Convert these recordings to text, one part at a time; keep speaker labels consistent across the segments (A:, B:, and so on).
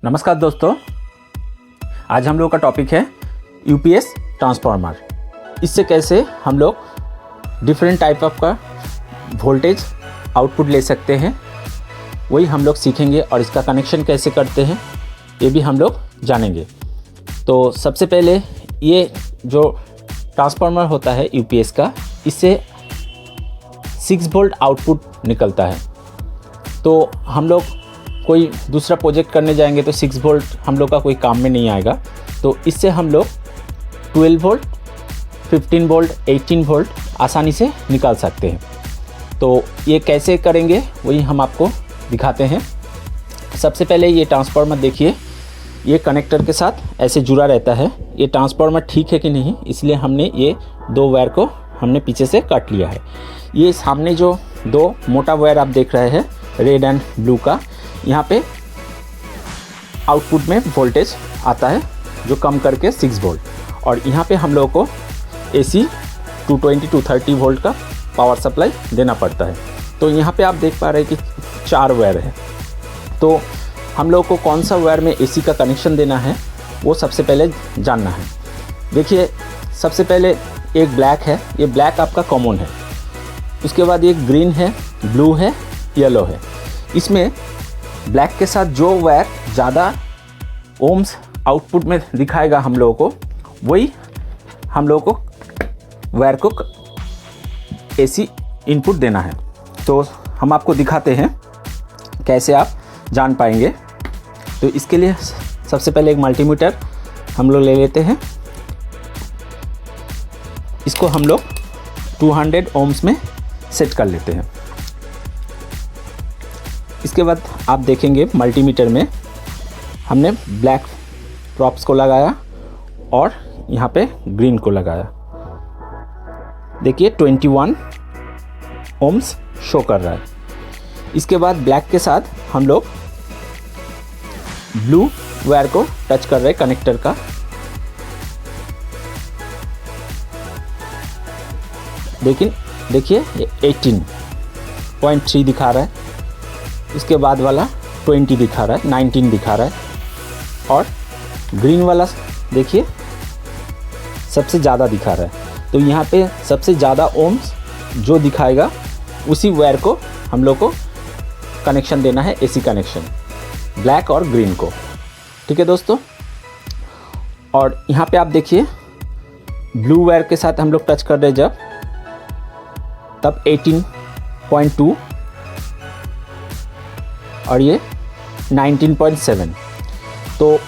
A: नमस्कार दोस्तों, आज हम लोग का टॉपिक है यूपीएस ट्रांसफार्मर। इससे कैसे हम लोग डिफरेंट टाइप ऑफ का वोल्टेज आउटपुट ले सकते हैं, वही हम लोग सीखेंगे। और इसका कनेक्शन कैसे करते हैं ये भी हम लोग जानेंगे। तो सबसे पहले ये जो ट्रांसफार्मर होता है यूपीएस का, इससे 6 वोल्ट आउटपुट निकलता है। तो हम लोग कोई दूसरा प्रोजेक्ट करने जाएंगे तो 6 वोल्ट हम लोग का कोई काम में नहीं आएगा। तो इससे हम लोग 12 वोल्ट, 15 वोल्ट, 18 वोल्ट आसानी से निकाल सकते हैं। तो ये कैसे करेंगे वही हम आपको दिखाते हैं। सबसे पहले ये ट्रांसफार्मर देखिए, ये कनेक्टर के साथ ऐसे जुड़ा रहता है। ये ट्रांसफार्मर ठीक है कि नहीं, इसलिए हमने ये 2 वायर को हमने पीछे से काट लिया है। ये सामने जो 2 मोटा वायर आप देख रहे हैं रेड एंड ब्लू का, यहाँ पे आउटपुट में वोल्टेज आता है जो कम करके 6 वोल्ट। और यहाँ पे हम लोगों को एसी 220-230 वोल्ट का पावर सप्लाई देना पड़ता है। तो यहाँ पे आप देख पा रहे हैं कि 4 वायर है। तो हम लोग को कौन सा वायर में एसी का कनेक्शन देना है वो सबसे पहले जानना है। देखिए, सबसे पहले एक ब्लैक है, ये ब्लैक आपका कॉमन है। उसके बाद एक ग्रीन है, ब्लू है, येलो है। इसमें ब्लैक के साथ जो वायर ज़्यादा ओम्स आउटपुट में दिखाएगा हम लोगों को, वही हम लोगों को वायर को एसी इनपुट देना है। तो हम आपको दिखाते हैं कैसे आप जान पाएंगे। तो इसके लिए सबसे पहले एक मल्टीमीटर हम लोग ले लेते हैं। इसको हम लोग 200 ओम्स में सेट कर लेते हैं। इसके बाद आप देखेंगे मल्टीमीटर में हमने ब्लैक प्रॉप्स को लगाया और यहाँ पे ग्रीन को लगाया। देखिए 21 ओम्स शो कर रहा है। इसके बाद ब्लैक के साथ हम लोग ब्लू वायर को टच कर रहे हैं कनेक्टर का। लेकिन देखिए 18.3 दिखा रहा है। इसके बाद वाला 20 दिखा रहा है, 19 दिखा रहा है। और ग्रीन वाला देखिए सबसे ज़्यादा दिखा रहा है। तो यहाँ पे सबसे ज़्यादा ओम्स जो दिखाएगा उसी वायर को हम लोग को कनेक्शन देना है, एसी कनेक्शन, ब्लैक और ग्रीन को। ठीक है दोस्तों। और यहाँ पे आप देखिए ब्लू वायर के साथ हम लोग टच कर रहे जब, तब 18.2 और ये 19.7। तो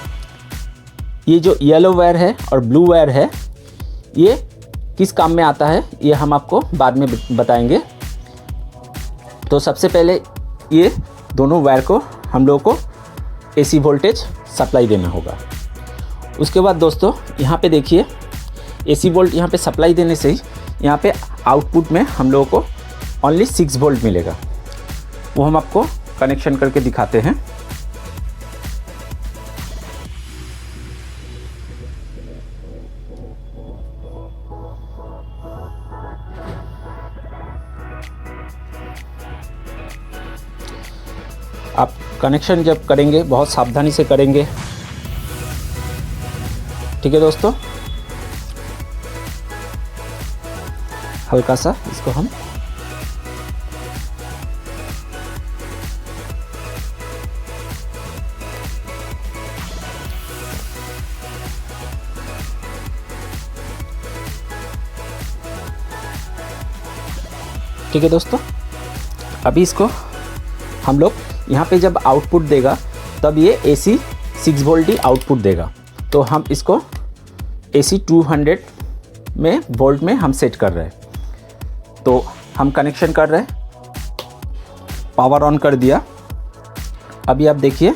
A: ये जो येलो वायर है और ब्लू वायर है, ये किस काम में आता है ये हम आपको बाद में बताएंगे। तो सबसे पहले ये दोनों वायर को हम लोगों को एसी वोल्टेज सप्लाई देना होगा। उसके बाद दोस्तों यहाँ पे देखिए, एसी वोल्ट यहाँ पे सप्लाई देने से ही यहाँ पे आउटपुट में हम लोगों को ओनली 6 वोल्ट मिलेगा। वो हम आपको कनेक्शन करके दिखाते हैं। आप कनेक्शन जब करेंगे बहुत सावधानी से करेंगे। ठीक है दोस्तों। हल्का सा इसको हम ठीक है दोस्तों। अभी इसको हम लोग यहाँ पे जब आउटपुट देगा तब ये एसी 6 वोल्ट ही आउटपुट देगा। तो हम इसको एसी 200 में वोल्ट में हम सेट कर रहे हैं। तो हम कनेक्शन कर रहे हैं, पावर ऑन कर दिया। अभी आप देखिए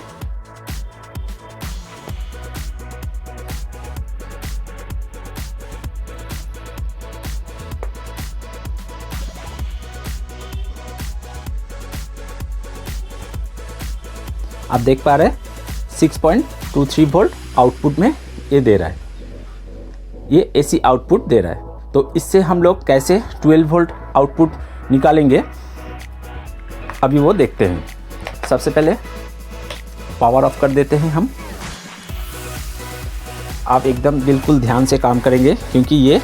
A: आप देख पा रहे हैं 6.23 वोल्ट आउटपुट में ये दे रहा है, ये एसी आउटपुट दे रहा है। तो इससे हम लोग कैसे 12 वोल्ट आउटपुट निकालेंगे अभी वो देखते हैं। सबसे पहले पावर ऑफ कर देते हैं हम। आप एकदम बिल्कुल ध्यान से काम करेंगे क्योंकि ये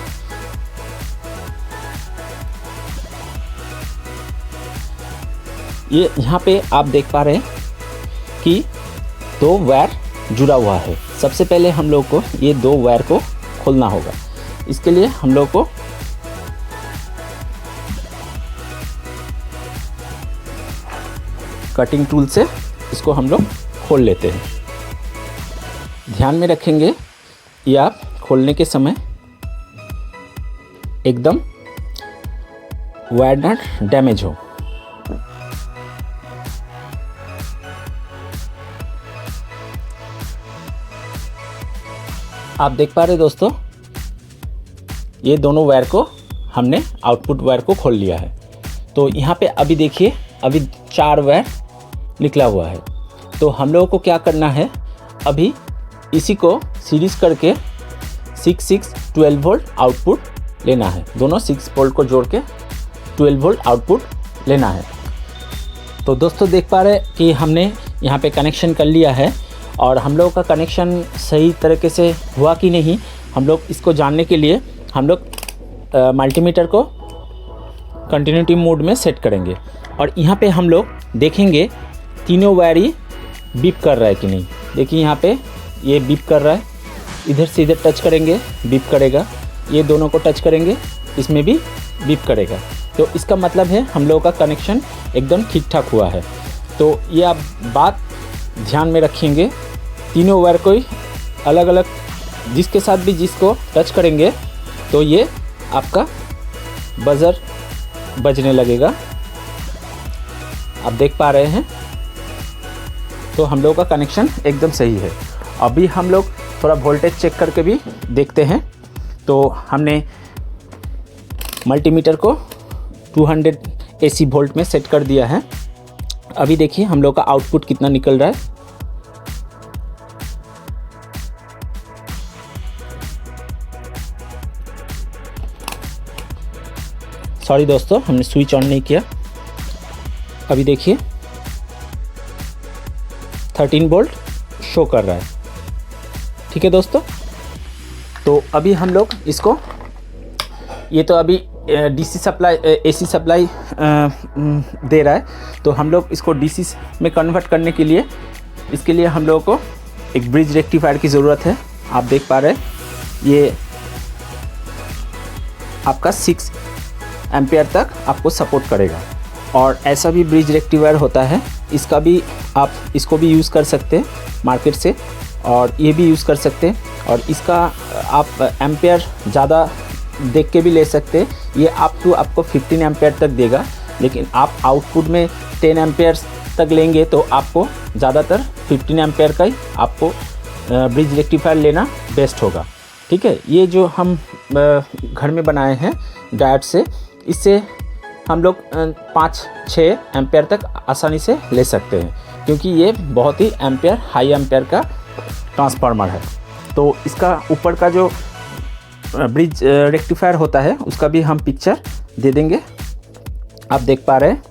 A: यहाँ पे आप देख पा रहे हैं कि 2 वायर जुड़ा हुआ है। सबसे पहले हम लोग को ये 2 वायर को खोलना होगा। इसके लिए हम लोग को कटिंग टूल से इसको हम लोग खोल लेते हैं। ध्यान में रखेंगे ये आप खोलने के समय एकदम वायर नट डैमेज हो। आप देख पा रहे दोस्तों, ये दोनों वायर को हमने आउटपुट वायर को खोल लिया है। तो यहाँ पे अभी देखिए, अभी 4 वायर निकला हुआ है। तो हम लोगों को क्या करना है, अभी इसी को सीरीज करके 12 वोल्ट आउटपुट लेना है। दोनों 6 वोल्ट को जोड़ के 12 वोल्ट आउटपुट लेना है। तो दोस्तों देख पा रहे कि हमने यहाँ पे कनेक्शन कर लिया है और हम लोगों का कनेक्शन सही तरीके से हुआ कि नहीं, हम लोग इसको जानने के लिए हम लोग मल्टीमीटर को कंटिन्यूटी मोड में सेट करेंगे और यहाँ पे हम लोग देखेंगे तीनों वायर ही बीप कर रहा है कि नहीं। देखिए यहाँ पे ये बीप कर रहा है, इधर से इधर टच करेंगे बीप करेगा, ये दोनों को टच करेंगे इसमें भी बीप करेगा। तो इसका मतलब है हम लोगों का कनेक्शन एकदम ठीक ठाक हुआ है। तो ये आप बात ध्यान में रखेंगे, तीनों वायर को ही अलग अलग जिसके साथ भी जिसको टच करेंगे तो ये आपका बजर बजने लगेगा। आप देख पा रहे हैं, तो हम लोगों का कनेक्शन एकदम सही है। अभी हम लोग थोड़ा वोल्टेज चेक करके भी देखते हैं। तो हमने मल्टीमीटर को 200 AC वोल्ट में सेट कर दिया है। अभी देखिए हम लोग का आउटपुट कितना निकल रहा है। सॉरी दोस्तों, हमने स्विच ऑन नहीं किया। अभी देखिए 13 वोल्ट शो कर रहा है। ठीक है दोस्तों, तो अभी हम लोग इसको, ये तो अभी DC सप्लाई AC सप्लाई दे रहा है, तो हम लोग इसको DC में कन्वर्ट करने के लिए, इसके लिए हम लोगों को एक ब्रिज रेक्टिफायर की ज़रूरत है। आप देख पा रहे हैं ये आपका 6 एम्पियर तक आपको सपोर्ट करेगा और ऐसा भी ब्रिज रेक्टिफायर होता है, इसका भी आप इसको भी यूज़ कर सकते हैं मार्केट से, और ये भी यूज़ कर सकते हैं। और इसका आप एम्पियर ज़्यादा देख के भी ले सकते हैं। ये आपको 15 एम्पियर तक देगा, लेकिन आप आउटपुट में 10 एम्पियर तक लेंगे तो आपको ज़्यादातर 15 एम्पियर का ही आपको ब्रिज रेक्टिफायर लेना बेस्ट होगा। ठीक है, ये जो हम घर में बनाए हैं डायोड से, इससे हम लोग 5-6 एम्पियर तक आसानी से ले सकते हैं, क्योंकि ये बहुत ही हाई एम्पियर का ट्रांसफार्मर है। तो इसका ऊपर का जो ब्रिज रेक्टिफायर होता है उसका भी हम पिक्चर दे देंगे, आप देख पा रहे हैं।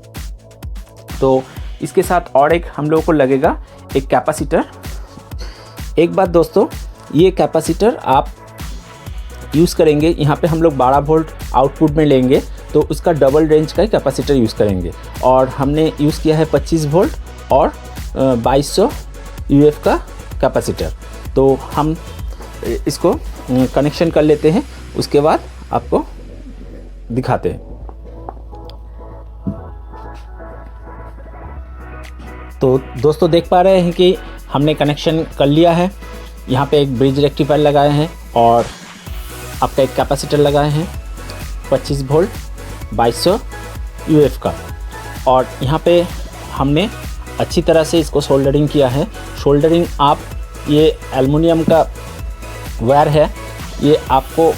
A: तो इसके साथ और एक हम लोगों को लगेगा एक कैपेसिटर। एक बात दोस्तों, ये कैपेसिटर आप यूज़ करेंगे, यहाँ पे हम लोग 12 वोल्ट आउटपुट में लेंगे तो उसका डबल रेंज का ही कैपेसिटर यूज़ करेंगे। और हमने यूज़ किया है 25 वोल्ट और 2200 UF का कैपेसिटर। तो हम इसको कनेक्शन कर लेते हैं, उसके बाद आपको दिखाते हैं। तो दोस्तों देख पा रहे हैं कि हमने कनेक्शन कर लिया है। यहाँ पे एक ब्रिज रेक्टिफायर लगाए हैं और आपका एक कैपेसिटर लगाए हैं 25 वोल्ट 2200 UF का। और यहाँ पे हमने अच्छी तरह से इसको सोल्डरिंग किया है। सोल्डरिंग आप, ये एल्युमिनियम का वायर है, ये आपको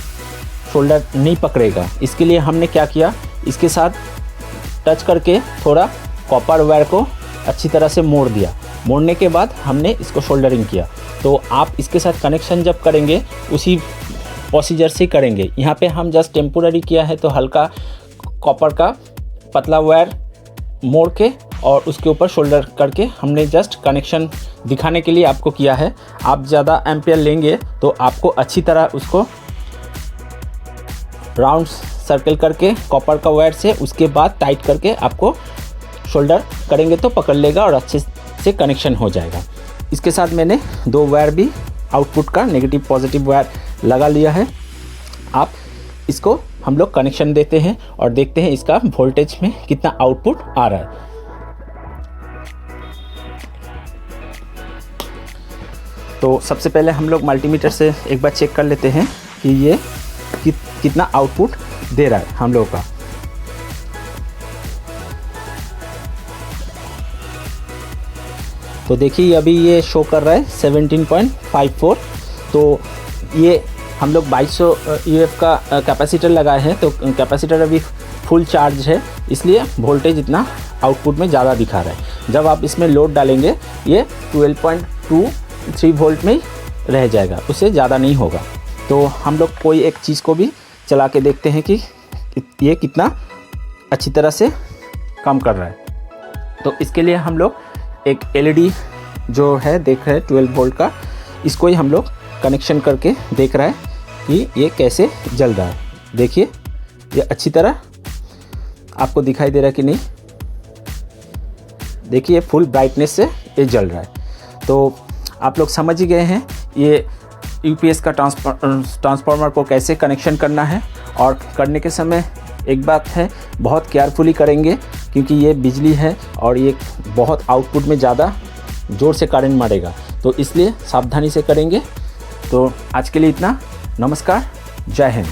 A: शोल्डर नहीं पकड़ेगा। इसके लिए हमने क्या किया, इसके साथ टच करके थोड़ा कॉपर वायर को अच्छी तरह से मोड़ दिया। मोड़ने के बाद हमने इसको शोल्डरिंग किया। तो आप इसके साथ कनेक्शन जब करेंगे उसी प्रोसीजर से करेंगे। यहाँ पे हम जस्ट टेम्पोररी किया है, तो हल्का कॉपर का पतला वायर मोड़ के और उसके ऊपर शोल्डर करके हमने जस्ट कनेक्शन दिखाने के लिए आपको किया है। आप ज़्यादा एम्पियर लेंगे तो आपको अच्छी तरह उसको राउंड सर्कल करके कॉपर का वायर से उसके बाद टाइट करके आपको शोल्डर करेंगे तो पकड़ लेगा और अच्छे से कनेक्शन हो जाएगा। इसके साथ मैंने 2 वायर भी आउटपुट का नेगेटिव पॉजिटिव वायर लगा लिया है। आप इसको हम लोग कनेक्शन देते हैं और देखते हैं इसका वोल्टेज में कितना आउटपुट आ रहा है। तो सबसे पहले हम लोग मल्टीमीटर से एक बार चेक कर लेते हैं कि ये कितना आउटपुट दे रहा है हम लोगों का। तो देखिए अभी ये शो कर रहा है 17.54। तो ये हम लोग 2200 यूएफ का कैपेसिटर लगाए हैं, तो कैपेसिटर अभी फुल चार्ज है, इसलिए वोल्टेज इतना आउटपुट में ज़्यादा दिखा रहा है। जब आप इसमें लोड डालेंगे ये 12.23 वोल्ट में ही रह जाएगा, उससे ज़्यादा नहीं होगा। तो हम लोग कोई एक चीज़ को भी चला के देखते हैं कि ये कितना अच्छी तरह से काम कर रहा है। तो इसके लिए हम लोग एक एलईडी जो है देख रहे हैं 12 वोल्ट का, इसको ही हम लोग कनेक्शन करके देख रहा है कि ये कैसे जल रहा है। देखिए ये अच्छी तरह आपको दिखाई दे रहा है कि नहीं। देखिए फुल ब्राइटनेस से ये जल रहा है। तो आप लोग समझ ही गए हैं ये यूपीएस का ट्रांसफार्मर को कैसे कनेक्शन करना है। और करने के समय एक बात है, बहुत केयरफुली करेंगे क्योंकि ये बिजली है और ये बहुत आउटपुट में ज़्यादा ज़ोर से करंट मारेगा, तो इसलिए सावधानी से करेंगे। तो आज के लिए इतना। नमस्कार, जय हिंद।